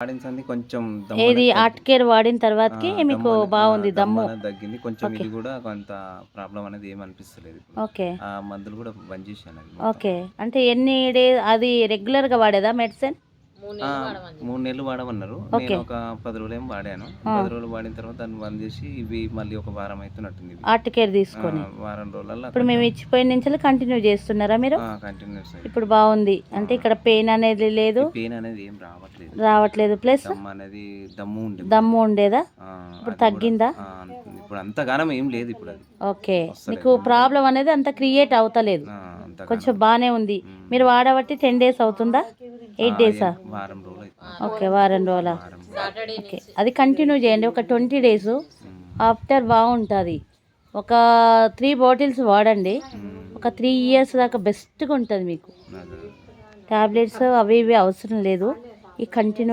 వాడిన కొంచెం ఏది ఆర్ట్ కేర్ వాడిన తర్వాతకి మీకు బాగుంది దమ్ము తగ్గింది కొంచెం. ఇది కూడా కొంత ప్రాబ్లం అనేది ఏమి అనిపిస్తలేదు ఇప్పుడు. ఓకే. ఆ మందులు కూడా బంద్ చేశాను. ఓకే. అంటే ఎన్ని డేస్ అది రెగ్యులర్గా వాడేదా మెడిసిన్? 3 నెలలు వాడమన్నారు. నేను ఒక 10 రోజులేమో వాడాను. 10 రోజులు వాడిన తర్వాత దాన్ని బంద్ చేసి ఇవి మళ్ళీ ఒక వారం అవుతున్నట్టుంది. ఆర్ట్ కేర్ తీసుకొని వారం రోజులలో ఇప్పుడు మేము ఇచ్చిపోయిన నుంచి కంటిన్యూ చేస్తున్నారా మీరు? కంటిన్యూస్. ఇప్పుడు బాగుంది అంటే ఇక్కడ పెయిన్ అనేది లేదు, పెయిన్ అనేది ఏం రావట్లేదు. ప్లస్ అనేది దమ్ము ఉండేదా? ఇప్పుడు తగ్గిందా? ఇప్పుడు అంతగానం ఏం లేదు ఇప్పుడు అది. ఓకే. మీకు ప్రాబ్లం అనేది అంత క్రియేట్ అవుతలేదు, కొంచెం బాగానే ఉంది. మీరు వాడబట్టి 10 డేస్ అవుతుందా? 8 డేసా? వారం రోజులు. ఓకే, వారం రోజుల. ఓకే, అది కంటిన్యూ చేయండి ఒక 20 డేస్. ఆఫ్టర్ బాగుంటుంది. ఒక 3 బాటిల్స్ వాడండి. ఒక 3 ఇయర్స్ దాకా బెస్ట్గా ఉంటుంది మీకు. టాబ్లెట్స్ అవి ఇవి అవసరం లేదు. ఈ కంటిన్యూ